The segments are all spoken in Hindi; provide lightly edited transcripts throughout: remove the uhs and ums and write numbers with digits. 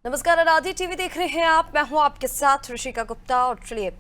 नमस्कार, अनादि टीवी देख रहे हैं आप। मैं हूं आपके साथ ऋषिका गुप्ता। और चलिए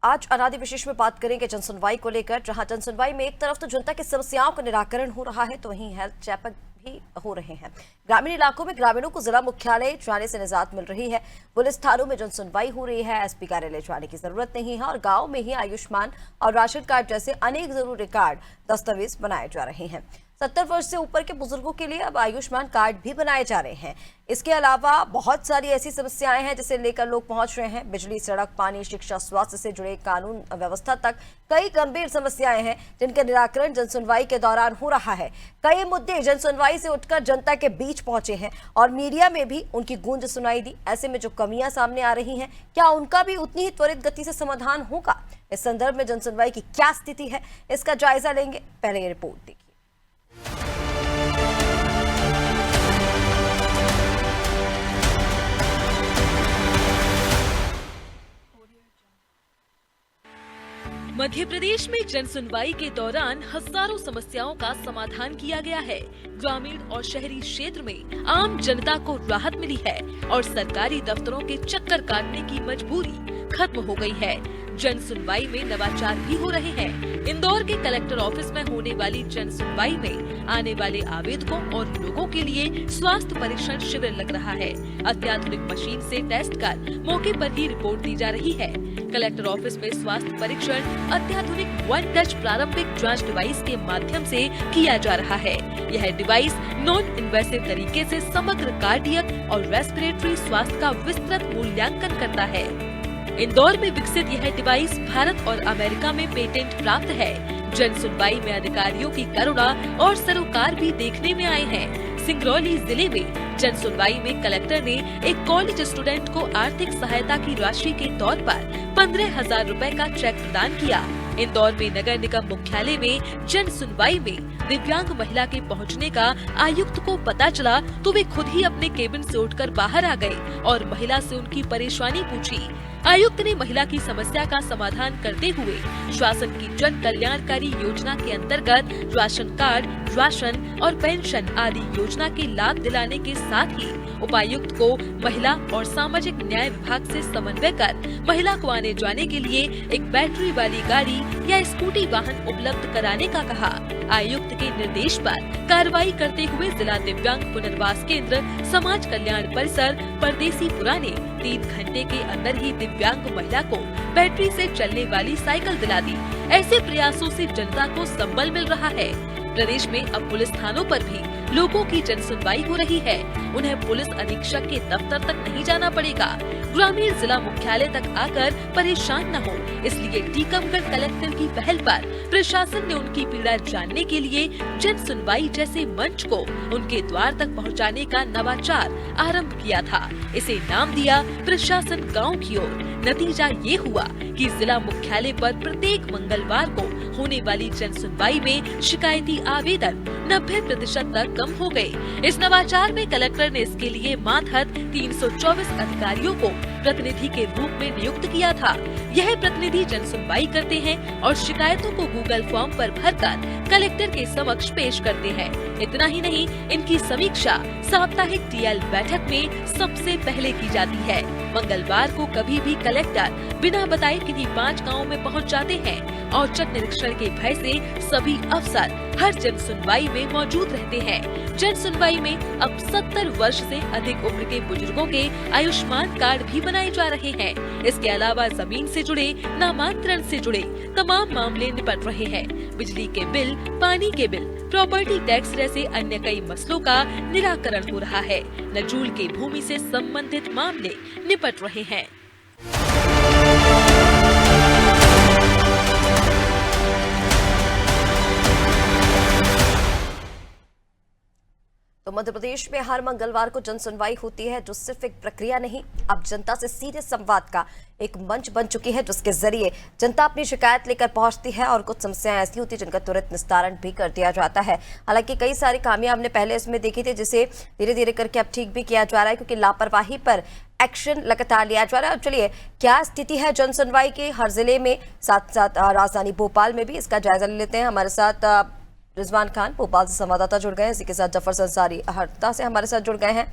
आज अनादि विशेष में बात करेंगे जनसुनवाई को लेकर, जहां जनसुनवाई में एक तरफ तो जनता की समस्याओं का निराकरण हो रहा है, तो वहीं हेल्थ चेकअप भी हो रहे हैं। ग्रामीण इलाकों में ग्रामीणों को जिला मुख्यालय जाने से निजात मिल रही है। पुलिस थानों में जनसुनवाई हो रही है, एसपी कार्यालय जाने की जरूरत नहीं है और गाँव में ही आयुष्मान और राशन कार्ड जैसे अनेक जरूरी कार्ड दस्तावेज बनाए जा रहे हैं। 70 वर्ष से ऊपर के बुजुर्गों के लिए अब आयुष्मान कार्ड भी बनाए जा रहे हैं। इसके अलावा बहुत सारी ऐसी समस्याएं हैं जिसे लेकर लोग पहुंच रहे हैं। बिजली, सड़क, पानी, शिक्षा, स्वास्थ्य से जुड़े कानून व्यवस्था तक कई गंभीर समस्याएं हैं जिनका निराकरण जनसुनवाई के दौरान हो रहा है। कई मुद्दे जनसुनवाई से उठकर जनता के बीच पहुंचे हैं और मीडिया में भी उनकी गूंज सुनाई दी। ऐसे में जो कमियां सामने आ रही हैं, क्या उनका भी उतनी ही त्वरित गति से समाधान होगा? इस संदर्भ में जनसुनवाई की क्या स्थिति है, इसका जायजा लेंगे। पहले ये रिपोर्ट देखिए। मध्य प्रदेश में जनसुनवाई के दौरान हजारों समस्याओं का समाधान किया गया है। ग्रामीण और शहरी क्षेत्र में आम जनता को राहत मिली है और सरकारी दफ्तरों के चक्कर काटने की मजबूरी खत्म हो गई है। जनसुनवाई में नवाचार भी हो रहे हैं। इंदौर के कलेक्टर ऑफिस में होने वाली जनसुनवाई में आने वाले आवेदकों और लोगों के लिए स्वास्थ्य परीक्षण शिविर लग रहा है। अत्याधुनिक मशीन से टेस्ट कर मौके पर ही रिपोर्ट दी जा रही है। कलेक्टर ऑफिस में स्वास्थ्य परीक्षण अत्याधुनिक वन टच प्रारंभिक जांच डिवाइस के माध्यम से किया जा रहा है। यह डिवाइस नॉन इन्वेसिव तरीके से समग्र कार्डियक और रेस्पिरेटरी स्वास्थ्य का विस्तृत मूल्यांकन करता है। इंदौर में विकसित यह डिवाइस भारत और अमेरिका में पेटेंट प्राप्त है। जनसुनवाई में अधिकारियों की करुणा और सरोकार भी देखने में आए हैं। सिंगरौली जिले में जनसुनवाई में कलेक्टर ने एक कॉलेज स्टूडेंट को आर्थिक सहायता की राशि के तौर पर 15,000 रुपए का चेक प्रदान किया। इंदौर में नगर निगम मुख्यालय में जन सुनवाई में दिव्यांग महिला के पहुंचने का आयुक्त को पता चला तो वे खुद ही अपने केबिन से उठकर बाहर आ गए और महिला से उनकी परेशानी पूछी। आयुक्त ने महिला की समस्या का समाधान करते हुए शासन की जन कल्याणकारी योजना के अंतर्गत राशन कार्ड, राशन और पेंशन आदि योजना के लाभ दिलाने के साथ ही उपायुक्त को महिला और सामाजिक न्याय विभाग से समन्वय कर महिला को आने जाने के लिए एक बैटरी वाली गाड़ी या स्कूटी वाहन उपलब्ध कराने का कहा। आयुक्त के निर्देश पर कार्रवाई करते हुए जिला दिव्यांग पुनर्वास केंद्र समाज कल्याण परिसर परदेसीपुरा ने 3 घंटे के अंदर ही दिव्यांग महिला को बैटरी से चलने वाली साइकिल दिला दी। ऐसे प्रयासों से जनता को संबल मिल रहा है। प्रदेश में अब पुलिस थानों पर भी लोगों की जनसुनवाई हो रही है। उन्हें पुलिस अधीक्षक के दफ्तर तक नहीं जाना पड़ेगा, ग्रामीण जिला मुख्यालय तक आकर परेशान न हो। इसलिए टीकमगढ़ कलेक्टर की पहल पर प्रशासन ने उनकी पीड़ा जानने के लिए जनसुनवाई जैसे मंच को उनके द्वार तक पहुंचाने का नवाचार आरंभ किया था। इसे नाम दिया प्रशासन गाँव की ओर। नतीजा ये हुआ कि जिला मुख्यालय पर प्रत्येक मंगलवार को होने वाली जनसुनवाई में शिकायती आवेदन 90% तक कम हो गए। इस नवाचार में कलेक्टर ने इसके लिए मातहत 324 अधिकारियों को प्रतिनिधि के रूप में नियुक्त किया था। यह प्रतिनिधि जनसुनवाई करते हैं और शिकायतों को गूगल फॉर्म पर भरकर कलेक्टर के समक्ष पेश करते हैं। इतना ही नहीं, इनकी समीक्षा साप्ताहिक टीएल बैठक में सबसे पहले की जाती है। मंगलवार को कभी भी कलेक्टर बिना बताए किन्हीं 5 गाँव में पहुंच जाते हैं। औचक निरीक्षण के भय से सभी अफसर हर जनसुनवाई में मौजूद रहते हैं। जनसुनवाई में अब 70 वर्ष से अधिक उम्र के बुजुर्गों के आयुष्मान कार्ड भी बनाए जा रहे हैं। इसके अलावा जमीन से जुड़े, नामांतरण से जुड़े तमाम मामले निपट रहे हैं। बिजली के बिल, पानी के बिल, प्रॉपर्टी टैक्स जैसे अन्य कई मसलों का निराकरण हो रहा है। नजूल के भूमि से संबंधित मामले निपट रहे हैं। तो मध्य प्रदेश में हर मंगलवार को जनसुनवाई होती है, जो सिर्फ एक प्रक्रिया नहीं, अब जनता से सीधे संवाद का एक मंच बन चुकी है, जिसके जरिए जनता अपनी शिकायत लेकर पहुंचती है और कुछ समस्याएं ऐसी होती हैं जिनका तुरंत निस्तारण भी कर दिया जाता है। हालांकि कई सारी खामियां हमने पहले इसमें देखी थी, जिसे धीरे धीरे करके अब ठीक भी किया जा रहा है, क्योंकि लापरवाही पर एक्शन लगातार लिया जा रहा है। और चलिए, क्या स्थिति है जनसुनवाई की हर जिले में, साथ साथ राजधानी भोपाल में भी, इसका जायजा ले लेते हैं। हमारे साथ रिजवान खान भोपाल से संवाददाता जुड़ गए हैं, इसी के साथ जफर अंसारी हरदा से हमारे साथ जुड़ गए हैं।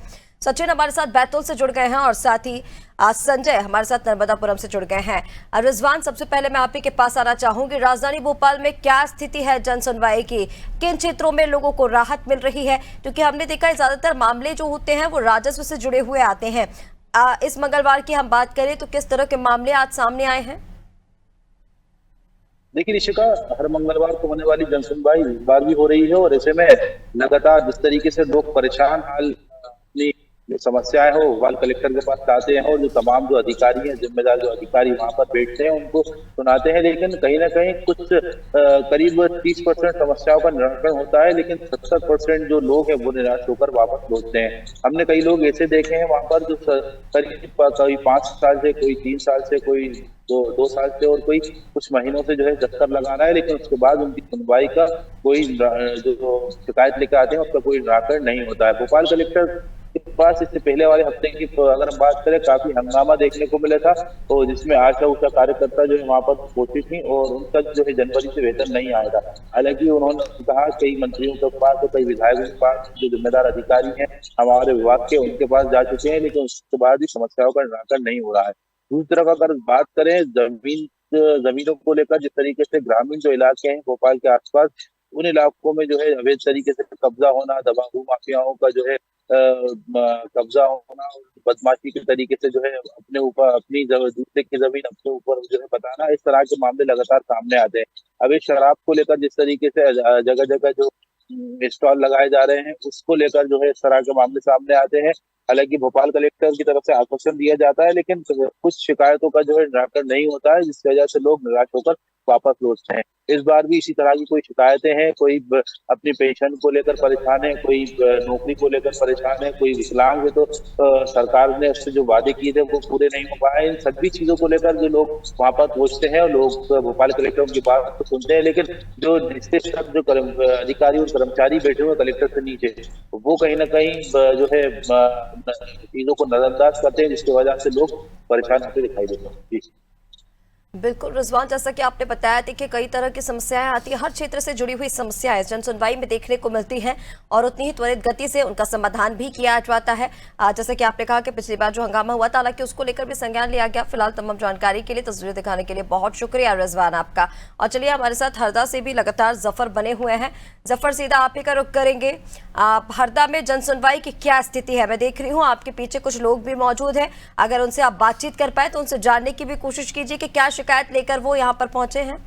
सचिन हमारे साथ बैतूल से जुड़ गए हैं और साथ ही संजय हमारे साथ नर्मदापुरम से जुड़ गए हैं। रिजवान, सबसे पहले मैं आप ही के पास आना चाहूंगी, राजधानी भोपाल में क्या स्थिति है जन सुनवाई की? किन क्षेत्रों में लोगों को राहत मिल रही है? क्योंकि हमने देखा है ज्यादातर मामले जो होते हैं वो राजस्व से जुड़े हुए आते हैं। इस मंगलवार की हम बात करें तो किस तरह के मामले आज सामने आए हैं? देखिए ऋषिका, हर मंगलवार को होने वाली जनसुनवाई इस बार भी हो रही है और ऐसे में लगातार जिस तरीके से लोग परेशान हाल अपनी जो समस्याएं हो भोपाल कलेक्टर के पास आते हैं और जो तमाम जो अधिकारी हैं, जिम्मेदार जो अधिकारी वहां पर बैठते हैं उनको सुनाते हैं, लेकिन कहीं ना कहीं कुछ करीब 30% समस्याओं का निराकरण होता है, लेकिन 70% जो लोग हैं वो निराश होकर वापस लौटते हैं। हमने कई लोग ऐसे देखे हैं वहां पर जो करीब कोई 5 साल से, कोई 3 साल से, कोई दो साल से और कोई कुछ महीनों से जो है चक्कर लगा रहा है, लेकिन उसके बाद उनकी सुनवाई का कोई जो शिकायत लेकर आते हैं उसका कोई निराकरण नहीं होता है। भोपाल कलेक्टर के पास इससे पहले वाले हफ्ते की अगर हम बात करें, काफी हंगामा देखने को मिला था और जिसमें आशा उषा कार्यकर्ता जो है वहां पर पहुंची थी और उनका जो है जनवरी से वेतन नहीं आया था। हालांकि उन्होंने कहा कई मंत्रियों के पास और कई विधायकों के पास जो जिम्मेदार अधिकारी हैं हमारे विभाग के, उनके पास जा चुके हैं, लेकिन उसके बाद भी समस्याओं का निराकरण नहीं हो रहा है। दूसरी तरफ अगर बात करें जमीनों को लेकर, जिस तरीके से ग्रामीण जो इलाके हैं भोपाल के आसपास, उन इलाकों में जो है अवैध तरीके से कब्जा होना, दबंगों माफियाओं का जो है कब्जा होना, बदमाशी के तरीके से जो है अपने ऊपर अपनी दूसरे की जमीन अपने ऊपर जो है बताना, इस तरह के मामले लगातार सामने आते हैं। अभी शराब को लेकर जिस तरीके से जगह जगह जो स्टॉल लगाए जा रहे हैं उसको लेकर जो है इस तरह के मामले सामने आते हैं। हालांकि भोपाल कलेक्टर की तरफ से आश्वासन दिया जाता है, लेकिन कुछ शिकायतों का जो है निराकरण नहीं होता है, जिसकी वजह से लोग निराश होकर वापस लौटते हैं। इस बार भी इसी तरह की कोई शिकायतें हैं, कोई अपनी पेंशन को लेकर परेशान है, कोई नौकरी को लेकर परेशान है, कोई विकलांग है तो सरकार ने उससे जो वादे किए थे वो पूरे नहीं हो पाए। इन सभी चीजों को लेकर जो लोग वहां पर पहुंचते हैं और लोग भोपाल कलेक्टर की बात तो सुनते हैं, लेकिन जो जो अधिकारी और कर्मचारी बैठे हुए कलेक्टर से नीचे, वो कहीं ना कहीं जो है चीजों को नजरअंदाज करते हैं, जिसकी वजह से लोग परेशान होते दिखाई देते हैं। बिल्कुल रिजवान, जैसा कि आपने बताया देखिए कई तरह की समस्याएं आती है, हर क्षेत्र से जुड़ी हुई समस्याएं जन सुनवाई में देखने को मिलती हैं और उतनी ही त्वरित गति से उनका समाधान भी किया जाता है। जैसा कि आपने कहा कि पिछली बार जो हंगामा हुआ था, हालांकि उसको लेकर भी संज्ञान लिया गया। फिलहाल तमाम जानकारी के लिए, तस्वीरें दिखाने के लिए बहुत शुक्रिया रिजवान आपका। और चलिए हमारे साथ हरदा से भी लगातार जफर बने हुए हैं। जफर, सीधा आप ही का रुख करेंगे। हरदा में जन सुनवाई की क्या स्थिति है? मैं देख रही हूँ आपके पीछे कुछ लोग भी मौजूद हैं, अगर उनसे आप बातचीत कर पाए तो उनसे जानने की भी कोशिश कीजिए कि क्या शिकायत लेकर वो यहाँ पर पहुंचे हैं।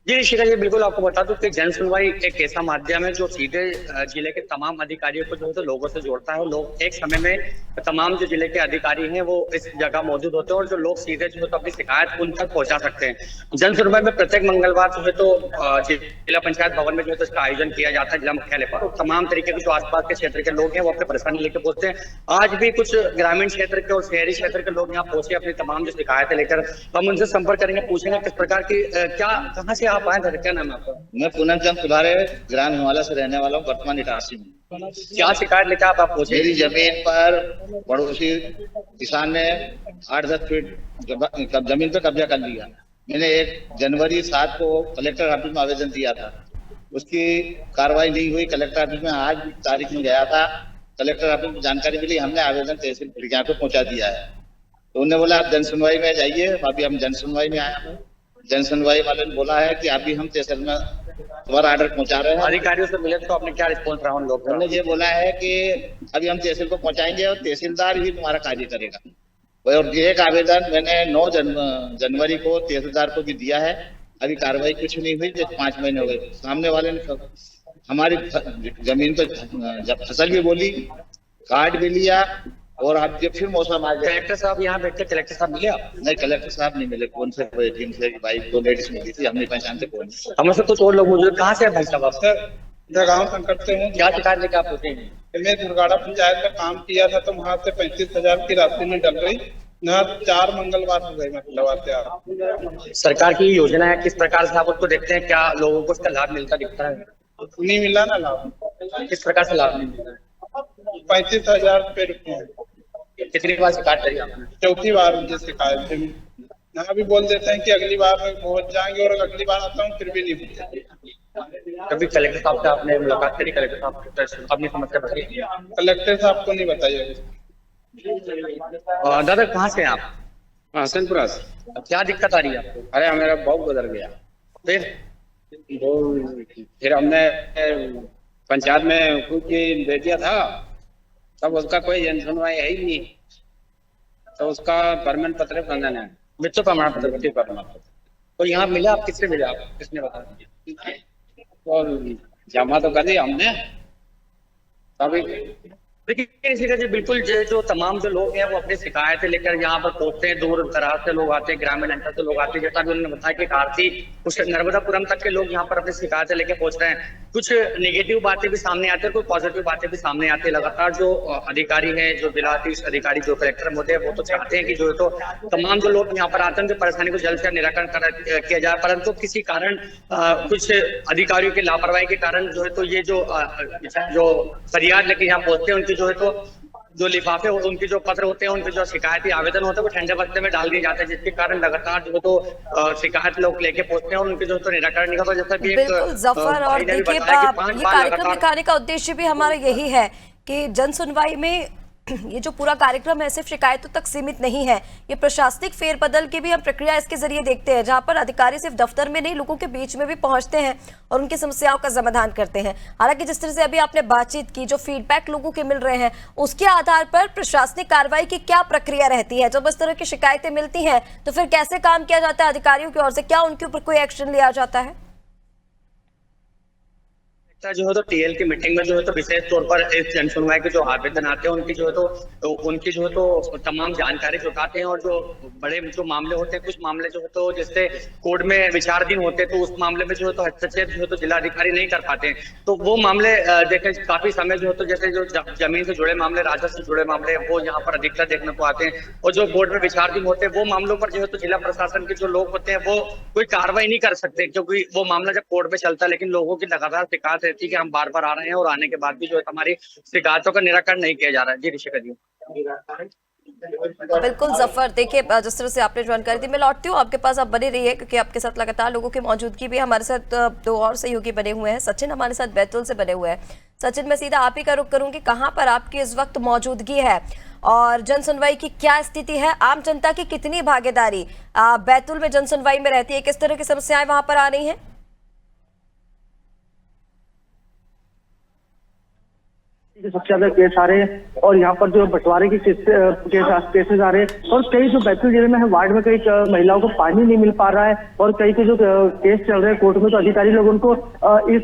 जी ऋषिका जी, बिल्कुल आपको बता दूं कि जन सुनवाई एक ऐसा माध्यम है जो सीधे जिले के तमाम अधिकारियों को जो है तो लोगों से जोड़ता है और लोग एक समय में तमाम जो जिले के अधिकारी हैं वो इस जगह मौजूद होते हैं और जो लोग सीधे जो है तो अपनी शिकायत उन तक पहुंचा सकते हैं। जन सुनवाई में प्रत्येक मंगलवार जो है तो जिला पंचायत भवन में जो है तो इसका आयोजन किया जाता है जिला मुख्यालय पर, और तमाम तरीके के जो आसपास के क्षेत्र के लोग हैं वो अपनी परेशानी लेकर पहुंचते हैं। आज भी कुछ ग्रामीण क्षेत्र के और शहरी क्षेत्र के लोग यहाँ पहुंचे अपनी तमाम जो शिकायतें लेकर। हम उनसे संपर्क करेंगे, पूछेंगे किस प्रकार की कहाँ से आप आए थे, क्या नाम है आपका? मैं पूनम चंद सुधारे ग्राम हिमालय से रहने वाला हूँ, वर्तमान इटारसी में। क्या शिकायत लेकर आप पहुंचे? मेरी जमीन पर पड़ोसी किसान ने 8-10 फीट जमीन पर कब्जा कर लिया। मैंने 1 जनवरी 7 को कलेक्टर ऑफिस में आवेदन दिया था, उसकी कार्रवाई नहीं हुई। कलेक्टर ऑफिस में आज तारीख में गया था, कलेक्टर ऑफिस में जानकारी मिली, हमने आवेदन तहसील प्रक्रिया को पहुंचा दिया है। तो उन्होंने बोला आप जन सुनवाई में जाइए। अभी हम जन सुनवाई में आया हूँ। जन सुनवाई वाले ने बोला है कि अभी हम तहसील में तुम्हारा ऑर्डर पहुंचा रहे हैं। अधिकारियों से मिले तो आपने क्या रिस्पॉन्स रहा उन लोगों का? उन्होंने ये बोला है कि अभी हम तहसील को पहुंचाएंगे और तहसीलदार ही तुम्हारा कार्य करेगा। और एक आवेदन मैंने 9 जनवरी को तहसीलदार को भी दिया है, अभी कार्रवाई कुछ नहीं हुई। 5 महीने हो गए। सामने वाले ने हमारी जमीन पर जब फसल भी बोली, कार्ड भी लिया और आप जब फिर मौसम आ गया। कलेक्टर साहब यहाँ बैठे, कलेक्टर साहब मिले आप? नहीं, कलेक्टर साहब नहीं मिले। कौन से टीम से भाई 2 लेडीज मिली थी, हम नहीं पहचानते कौन। हमें से कुछ और लोग मौजूद। कहाँ से है भाई साहब आप? गाँव संकट से हूँ। क्या शिकायत लेकर आप होते हैं? मैं दुर्गाड़ा पंचायत में काम किया था तो वहाँ से 35,000 की राशि में डल गई। यहाँ 4 मंगलवार हो गए मतलब। सरकार की योजना है, किस प्रकार से आप उसको देखते हैं? क्या लोगों को इसका लाभ मिलता दिखता है? नहीं मिला ना लाभ। किस प्रकार से लाभ नहीं मिला? 35,000 रुपये रुपये। कितनी बार शिकायत करी आपने? 4थी बार मुझे शिकायत है। यहाँ भी बोल देते हैं कि अगली बार पहुंच जाएंगे, और अगली बार आता हूँ फिर भी नहीं होते। कभी कलेक्टर साहब से आपने मुलाकात करी? कलेक्टर साहब अपनी समस्या बताई? कलेक्टर साहब को नहीं बताइए। दादा कहाँ से हैं आप? हसनपुरा से। क्या दिक्कत आ रही है आपको? अरे मेरा बहुत गुजर गया। फिर हमने पंचायत में कुछ दे दिया था, तब उसका कोई जन सुनवाई है ही नहीं, तो उसका प्रमाण पत्र बंधन है। मृत्यु प्रमाण पत्र तो यहाँ मिला? आप किससे मिले? आप किसने बताया? और जमा तो कर दिया हमने तभी। देखिए इसी जी बिल्कुल जो तमाम जो लोग हैं वो अपनी शिकायतें लेकर यहाँ पर पहुंचते हैं। दूर दराज से लोग आते हैं, ग्रामीण अंचल से लोग आते हैं। जैसा भी उन्होंने बताया कि आरती कुछ नर्मदापुरम तक के लोग यहाँ पर अपनी शिकायतें लेकर पहुंच रहे हैं। कुछ नेगेटिव बातें भी सामने आती है, कुछ पॉजिटिव बातें भी सामने आती है। लगातार जो अधिकारी हैं, जो जिलाधीश अधिकारी, जो कलेक्टर होते हैं, वो तो चाहते हैं कि जो है तो तमाम जो लोग यहाँ पर आते हैं उनकी परेशानी को जल्द से निराकरण किया जाए, परंतु किसी कारण कुछ अधिकारियों की लापरवाही के कारण जो है तो ये जो फरियाद लेके यहाँ पहुंचते हैं, उनकी जो है तो जो लिफाफे उनके जो पत्र होते हैं, उनके जो शिकायती आवेदन होते हैं वो ठंडे बस्ते में डाल दिए जाते हैं, जिसके कारण लगातार जो तो शिकायत लोग लेके पहुंचते हैं और उनके जो तो निराकरण नहीं होता। जैसा कि बिल्कुल जफर, और देखिए ये कार्यक्रम दिखाने का उद्देश्य भी हमारा यही है कि जन सुनवाई में ये जो पूरा कार्यक्रम है सिर्फ शिकायतों तक सीमित नहीं है, ये प्रशासनिक फेरबदल की भी हम प्रक्रिया इसके जरिए देखते हैं, जहां पर अधिकारी सिर्फ दफ्तर में नहीं लोगों के बीच में भी पहुंचते हैं और उनकी समस्याओं का समाधान करते हैं। हालांकि जिस तरह से अभी आपने बातचीत की, जो फीडबैक लोगों के मिल रहे हैं, उसके आधार पर प्रशासनिक कार्रवाई की क्या प्रक्रिया रहती है? जब इस तरह की शिकायतें मिलती हैं तो फिर कैसे काम किया जाता है अधिकारियों की ओर से? क्या उनके ऊपर कोई एक्शन लिया जाता है? जो है तो टीएल की मीटिंग में जो है तो विशेष तौर पर इस जन सुनवाई के जो आवेदन आते हैं उनकी जो है तो तमाम जानकारी जुटाते हैं, और जो बड़े जो मामले होते हैं, कुछ मामले जो है तो जिससे कोर्ट में विचाराधीन होते हैं, तो उस मामले में जो है तो हस्तक्षेप जो है तो जिलाधिकारी नहीं कर पाते हैं। तो वो मामले देखें काफी समय जो है तो जैसे जो जमीन से जुड़े मामले, राजस्व से जुड़े मामले, वो यहाँ पर अधिकतर देखने को आते हैं, और जो कोर्ट में विचाराधीन होते हैं वो मामलों पर जो है तो जिला प्रशासन के जो लोग होते हैं वो कोई कार्रवाई नहीं कर सकते, क्योंकि वो मामला जब कोर्ट में चलता है। लेकिन लोगों की लगातार शिकायत रहती है कि हम बार बार आ रहे हैं और आने के बाद भी जो है हमारी शिकायतों का निराकरण नहीं किया जा रहा है। जी ऋषिका जी। बिल्कुल जफर, देखिए जिस तरह से आपने जानकारी दी, मैं लौटती हूँ आपके पास, आप बने रहिए क्योंकि आपके साथ लगातार लोगों की मौजूदगी भी। हमारे साथ दो और सहयोगी बने हुए हैं, सचिन हमारे साथ बैतूल से बने हुए हैं। सचिन, मैं सीधा आप ही का रुख करूंगी, कहाँ पर आपकी इस वक्त मौजूदगी है और जन सुनवाई की क्या स्थिति है? आम जनता की कितनी भागीदारी बैतूल में जन सुनवाई में रहती है? किस तरह की समस्याएं वहां पर आ रही हैं? सबसे ज्यादा केस आ रहे हैं और यहाँ पर जो बंटवारे की केसेस आ रहे हैं, और कई जो बैतूल जिले में है वार्ड में कई महिलाओं को पानी नहीं मिल पा रहा है, और कई के जो केस चल रहे हैं कोर्ट में, तो अधिकारी लोग उनको ये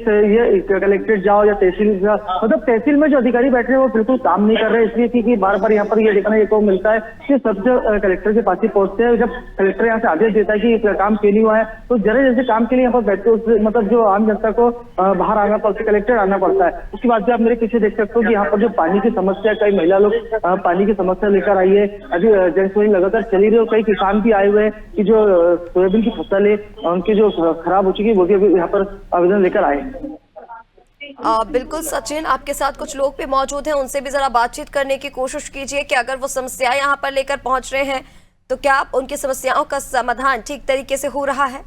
कलेक्ट्रेट जाओ या तहसील, मतलब तहसील में जो अधिकारी बैठे हैं वो बिल्कुल काम नहीं कर रहे, इसलिए कि बार बार यहाँ पर ये देखने को मिलता है कि सब जो कलेक्टर के पास ही पहुंचते हैं। जब कलेक्टर यहाँ से आदेश देता है कि काम क्यों नहीं हुआ है, तो जरा जैसे काम के लिए यहाँ पर बैतूल मतलब जो आम जनता को बाहर आना पड़ता है, कलेक्टर आना पड़ता है। उसके बाद भी आप मेरे पीछे देख सकते हो यहाँ पर जो पानी की समस्या, कई महिला लोग पानी की समस्या लेकर आई है। अभी जन सुनवाई लगातार चली रही है और कई किसान भी आए हुए हैं कि जो सोयाबीन की फसल है उनकी जो खराब हो चुकी है वो भी अभी यहाँ पर आवेदन लेकर आए हैं। बिल्कुल सचिन, आपके साथ कुछ लोग भी मौजूद हैं, उनसे भी जरा बातचीत करने की कोशिश कीजिए कि अगर वो समस्याएं यहाँ पर लेकर पहुंच रहे हैं तो क्या उनकी समस्याओं का समाधान ठीक तरीके से हो रहा है?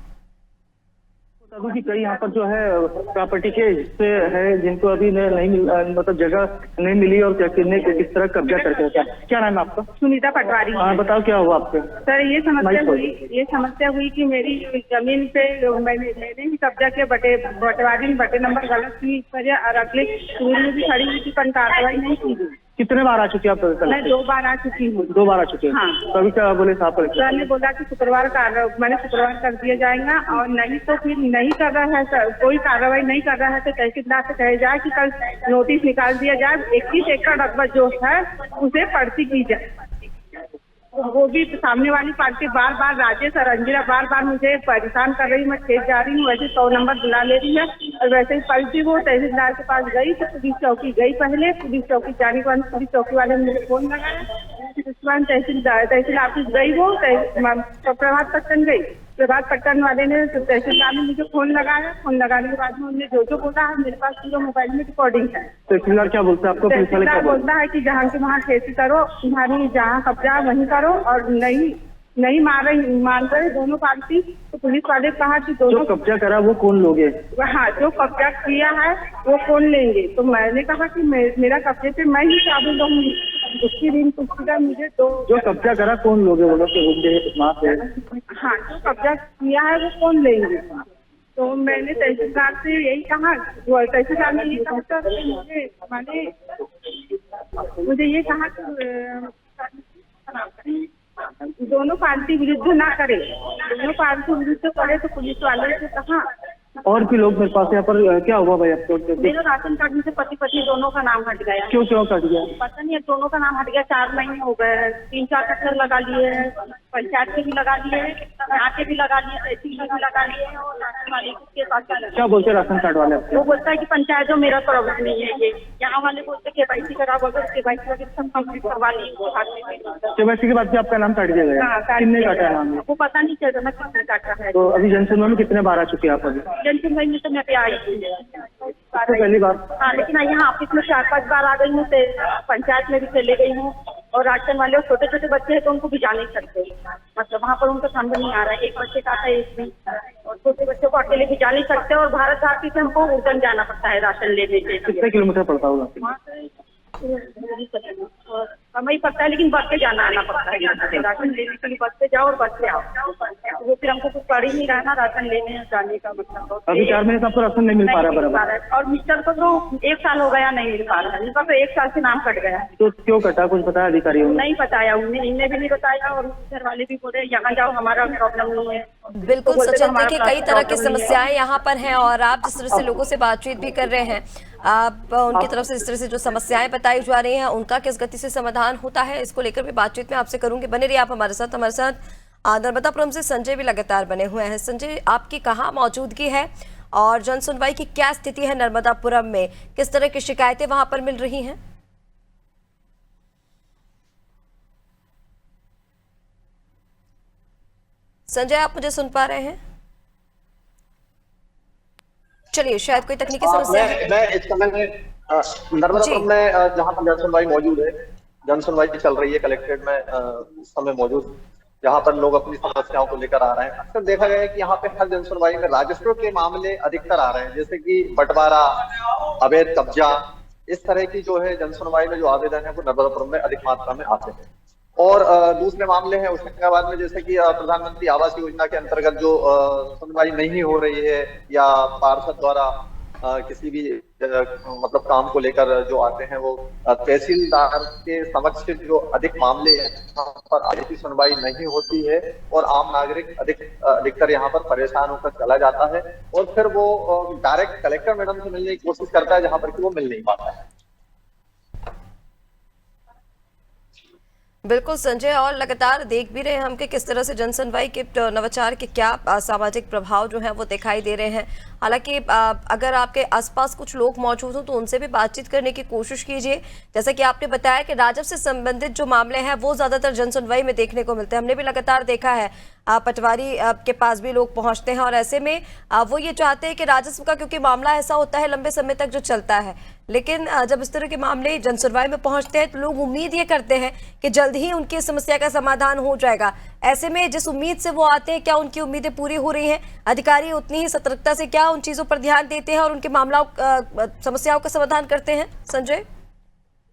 कि कई यहाँ पर जो है प्रॉपर्टी के हिस्से है जिनको अभी नहीं मतलब जगह नहीं मिली, और किस तरह कब्जा करके होता है। क्या नाम है आपका? सुनीता पटवारी। हाँ, बताओ क्या हुआ आपके? सर ये समस्या हुई कि मेरी जमीन पे मैंने ही कब्जा किया, बंटवारी बटे नंबर गलत थी, इस वजह अगले स्कूल में भी खड़ी हुई थी, पर कार्रवाई नहीं की गई। कितने बार आ चुकी है आप? मैं 2 बार आ चुकी हूँ। 2 बार आ चुके हैं? हाँ। तो अभी क्या बोले साहब? सर ने बोला कि शुक्रवार कर दिया जाएगा, और नहीं तो फिर नहीं कर रहा है सर, कोई कार्रवाई नहीं कर रहा है तो तहसीलदार से कहे जाए कि कल नोटिस निकाल दिया जाए, 21 एकड़ रकबा जो है उसे पर्ची की जाए। वो भी सामने वाली पार्टी बार बार, राजेश और अंजिरा बार बार मुझे परेशान कर रही, मैं खेत जा रही हूँ, वैसे 100 नंबर बुला ले रही है, और वैसे ही पलटी वो तहसीलदार के पास गई तो पुलिस चौकी गई, पहले पुलिस चौकी जाने के बाद पुलिस चौकी वाले ने मुझे फोन लगाया, उसके बाद तहसील ऑफिस गई, वो प्रभात पट्टन गई, प्रभात पट्टन वाले ने तहसीलदार ने मुझे फोन लगाया, फोन लगाने के बाद में उन्होंने जो बोला है मेरे पास पूरा मोबाइल में रिकॉर्डिंग है। तहसीलदार क्या बोलता है आपको? तहसीलदार बोलता है कि जहाँ के वहाँ खेती करो, तुम्हारी जहाँ कब्जा वहीं करो, और नहीं नहीं मान रहे दोनों पार्टी। तो पुलिस वाले कहा कि जो दोनों कब्जा करा वो कौन लोग है? हाँ, जो कब्जा किया है वो कौन लेंगे। तो मैंने कहा कि मेरा कब्जे पे मैं ही चाबी लूंगी, उसकी ऋण पुस्तिका मुझे दो। जो कब्जा करा कौन लोग है वो लोग के होंगे वहाँ पे? हाँ, जो कब्जा किया है वो कौन लेंगे। तो मैंने तहसीलदार से यही कहा, तहसीलदार ने ये कहा मुझे ये कहा कि दोनों पार्टी विरुद्ध ना करे, दोनों पार्टी विरुद्ध करे। तो पुलिस वाले से कहा। और भी लोग मेरे पास यहाँ पर क्या हुआ भाई आपको? मेरा राशन कार्ड में से पति पत्नी दोनों का नाम हट गया। क्यों कट गया? पता नहीं, दोनों का नाम हट गया। 4 महीने हो गए, 3-4 चक्कर लगा लिए, पंचायत के भी लगा लिए, यहाँ के भी लगा लिए, तहसील के भी लगा लिए, और राशन वाले के पास क्या बोलते राशन कार्ड वाले? वो बोलता है कि पंचायत जो मेरा प्रॉब्लम नहीं है ये। यहाँ वाले बोलते KYC करा, अगर KYC वगैरह कंप्लीट करवा ली। KYC के बाद आपका नाम काट दिया गया? कितने काटा है नाम? वो पता नहीं चल रहा कितने काटा है। तो अभी जनसुनवाई में कितने बार आ चुके हैं आप? अभी जनसुनवाई में तो मैं पे आई थी पहली बार। हाँ, लेकिन यहाँ ऑफिस में 4-5 बार आ गई हूँ, पंचायत में भी चले गई हूँ। और राशन वाले और छोटे छोटे बच्चे हैं तो उनको भी जा नहीं सकते, मतलब वहाँ पर उनको समझ नहीं आ रहा है। एक बच्चे का था, एक भी, और छोटे बच्चों को अकेले भी जा नहीं सकते। और भारत घाटी से हमको उड़न जाना पड़ता है राशन लेने के। कितने किलोमीटर पड़ता होगा? वहाँ से समय पड़ता है, लेकिन बस से जाना आना पड़ता है। यहाँ से राशन लेने के लिए बस से जाओ और बस से आओ। वो फिर हमको कुछ पड़ ही नहीं रहा ना राशन लेने जाने का, मतलब अभी 4 महीने से आपको राशन नहीं मिल पा रहा बराबर। और मिस्टर को तो 1 साल हो गया नहीं मिल पा रहा है। इनका तो 1 साल से नाम कट गया। तो क्यों कटा, कुछ बताया अधिकारियों ने? नहीं बताया उन्हें, इन्हें भी नहीं बताया। और घर वाले भी बोले यहाँ जाओ, हमारा प्रॉब्लम नहीं है। बिल्कुल सचिन, देखिए कई तरह की समस्याएं यहाँ पर हैं और आप जिस तरह से लोगों से बातचीत भी कर रहे हैं, आप उनकी तरफ से इस तरह से जो समस्याएं बताई जा रही हैं उनका किस गति से समाधान होता है, इसको लेकर भी बातचीत में आपसे करूंगी। बने रहिए आप हमारे साथ नर्मदापुरम से संजय भी लगातार बने हुए हैं। संजय, आपकी कहाँ मौजूदगी है और जन सुनवाई की क्या स्थिति है नर्मदापुरम में? किस तरह की शिकायतें वहां पर मिल रही हैं? संजय, आप मुझे सुन पा रहे हैं? चलिए, शायद कोई तकनीकी समस्या है। मैं इस समय नर्मदापुरम में जहाँ पर जन सुनवाई मौजूद है, जन सुनवाई चल रही है कलेक्ट्रेट में इस समय मौजूद, जहाँ पर लोग अपनी समस्याओं को लेकर आ रहे हैं। अक्सर देखा गया है कि यहाँ पे हर जन सुनवाई में राजस्व के मामले अधिकतर आ रहे हैं, जैसे कि बंटवारा, अवैध कब्जा, इस तरह की जो है जन सुनवाई में जो आवेदन है वो नर्मदापुरम में अधिक मात्रा में आते हैं। और दूसरे मामले हैं होशंगाबाद में, जैसे कि प्रधानमंत्री आवास योजना के अंतर्गत जो सुनवाई नहीं हो रही है या पार्षद द्वारा किसी भी मतलब काम को लेकर जो आते हैं वो तहसीलदार के समक्ष जो अधिक मामले हैं वहाँ पर आगे की सुनवाई नहीं होती है और आम नागरिक अधिकतर यहाँ पर परेशान होकर चला जाता है और फिर वो डायरेक्ट कलेक्टर मैडम से मिलने की कोशिश करता है, जहाँ पर कि वो मिल नहीं पाता है। बिल्कुल संजय, और लगातार देख भी रहे हैं हम कि किस तरह से जन सुनवाई के नवाचार के क्या सामाजिक प्रभाव जो है वो दिखाई दे रहे हैं। हालांकि अगर आपके आसपास कुछ लोग मौजूद हों तो उनसे भी बातचीत करने की कोशिश कीजिए। जैसा कि आपने बताया कि राजस्व से संबंधित जो मामले हैं वो ज्यादातर जन सुनवाई में देखने को मिलते हैं। हमने भी लगातार देखा है पटवारी के पास भी लोग पहुंचते हैं और ऐसे में वो ये चाहते हैं कि राजस्व का, क्योंकि मामला ऐसा होता है लंबे समय तक जो चलता है, लेकिन जब इस तरह के मामले जन सुनवाई में पहुंचते हैं तो लोग उम्मीद ये करते हैं कि जल्द ही उनकी समस्या का समाधान हो जाएगा। ऐसे में जिस उम्मीद से वो आते हैं, क्या उनकी उम्मीदें पूरी हो रही हैं? अधिकारी उतनी ही सतर्कता से क्या उन चीजों पर ध्यान देते हैं और उनके मामलों समस्याओं का समाधान करते हैं? संजय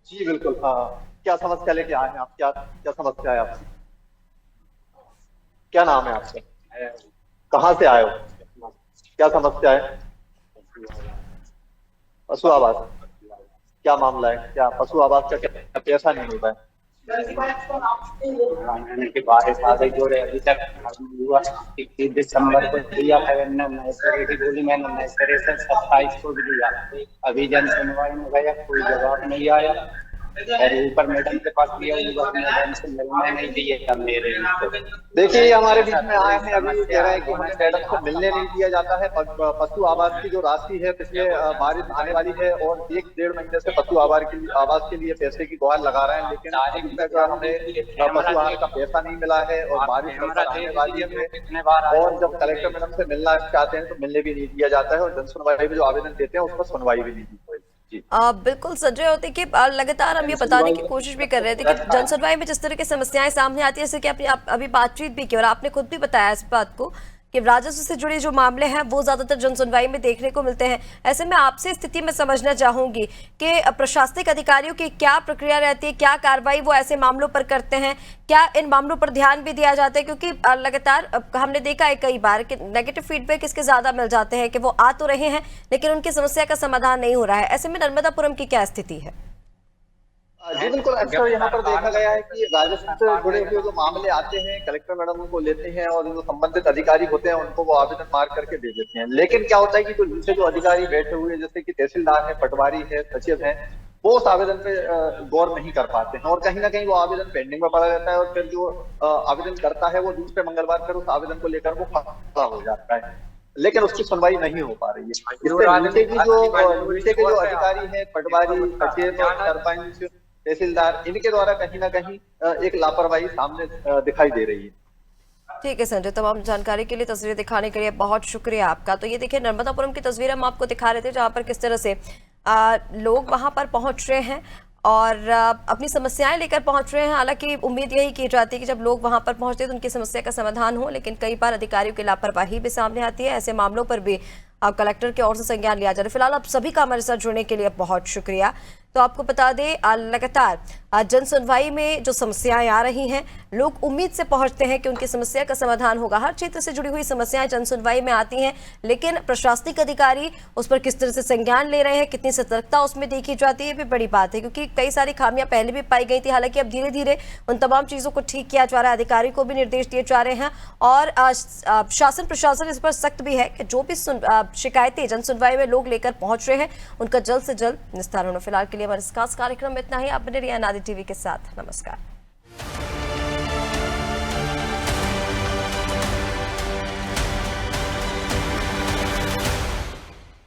जी बिल्कुल, क्या समस्या लेके आए हैं आप? क्या क्या समस्या है आपकी? क्या नाम है आपका? कहाँ से आए हो? क्या समस्या है? पशु आवास, क्या मामला है? क्या पशु आवास का क्या पैसा नहीं होता है? के बाहर अभी तक हुआ 21 दिसंबर को दिया था, बोली मैंने नर्सरी से 27 को भी दिया। अभी जन सुनवाई में गया, कोई जवाब नहीं आया और ऊपर मैडम के पास लिया, मैडम से मिलने नहीं दिए मेरे। देखिए हमारे बीच में आए हैं, अभी कह रहे हैं कि हमें मैडम से मिलने नहीं दिया जाता है। पशु आवास की जो राशि है पिछले बारिश आने वाली है और 1-1.5 महीने से पशु आवास के लिए पैसे की गुहार लगा रहे हैं, लेकिन अभी तक हमें पशु आवास का पैसा नहीं मिला है और बारिश आने वाली है और जब कलेक्टर मैडम से मिलना चाहते हैं तो मिलने भी नहीं दिया जाता है और जन सुनवाई में जो आवेदन देते हैं उस पर सुनवाई भी नहीं दी। बिल्कुल संजय होते कि लगातार हम ये बताने की कोशिश भी कर रहे थे कि जन सुनवाई में जिस तरह की समस्याएं सामने आती है, जैसे कि आप अभी बातचीत भी की और आपने खुद भी बताया इस बात को कि राजस्व से जुड़े जो मामले हैं वो ज्यादातर जन सुनवाई में देखने को मिलते हैं। ऐसे में आपसे स्थिति में समझना चाहूंगी कि प्रशासनिक अधिकारियों की क्या प्रक्रिया रहती है, क्या कार्रवाई वो ऐसे मामलों पर करते हैं, क्या इन मामलों पर ध्यान भी दिया जाता है? क्योंकि लगातार हमने देखा है कई बार कि नेगेटिव फीडबैक इसके ज्यादा मिल जाते हैं कि वो आ तो रहे हैं लेकिन उनकी समस्या का समाधान नहीं हो रहा है। ऐसे में नर्मदापुरम की क्या स्थिति है? जी बिल्कुल, अक्सर यहाँ पर देखा गया है कि राजस्व से जुड़े हुए जो मामले आते हैं कलेक्टर मैडम उनको लेते हैं और जो संबंधित अधिकारी होते हैं उनको वो आवेदन मार्क करके दे देते हैं। लेकिन क्या होता है कि दूसरे जो अधिकारी बैठे हुए जैसे कि तहसीलदार है, पटवारी है, सचिव है, वो उस आवेदन पे गौर नहीं कर पाते हैं और कहीं ना कहीं वो आवेदन पेंडिंग में पड़ा रहता है और फिर जो आवेदन करता है वो दूसरे मंगलवार फिर उस आवेदन को लेकर वो खड़ा हो जाता है, लेकिन उसकी सुनवाई नहीं हो पा रही है। इससे नीचे के जो अधिकारी है, पटवारी, सचिव, सरपंच, तहसीलदार, इनके द्वारा कहीं ना कहीं एक लापरवाही सामने दिखाई दे रही है। ठीक है संजय, तमाम जानकारी के लिए, तस्वीरें दिखाने के लिए बहुत शुक्रिया आपका। तो ये देखिए नर्मदापुरम की तस्वीर हम आपको दिखा रहे थे जहां पर किस तरह से लोग वहां पर पहुंच रहे हैं और अपनी समस्याएं लेकर पहुंच रहे हैं। हालांकि उम्मीद यही की जाती है कि जब लोग वहां पर पहुंचते हैं तो उनकी समस्या का समाधान हो, लेकिन कई बार अधिकारियों की लापरवाही भी सामने आती है। ऐसे मामलों पर भी कलेक्टर की ओर से संज्ञान लिया जा रहा है। फिलहाल आप सभी का हमारे साथ जुड़ने के लिए बहुत शुक्रिया। तो आपको बता दें लगातार जन सुनवाई में जो समस्याएं आ रही हैं, लोग उम्मीद से पहुंचते हैं कि उनकी समस्या का समाधान होगा। हर क्षेत्र से जुड़ी हुई समस्याएं जन सुनवाई में आती हैं, लेकिन प्रशासनिक अधिकारी उस पर किस तरह से संज्ञान ले रहे हैं, कितनी सतर्कता उसमें देखी जाती है, ये भी बड़ी बात है। क्योंकि कई सारी खामियां पहले भी पाई गई थी, हालांकि अब धीरे धीरे उन तमाम चीजों को ठीक किया जा रहा है, अधिकारी को भी निर्देश दिए जा रहे हैं और शासन प्रशासन इस पर सख्त भी है कि जो भी शिकायतें जन सुनवाई में लोग लेकर पहुंच रहे हैं उनका जल्द से जल्द निस्तारण हो। फिलहाल के लिए हमारे इस खास कार्यक्रम में इतना ही। आप बने रहिए अनादि टीवी के साथ। नमस्कार।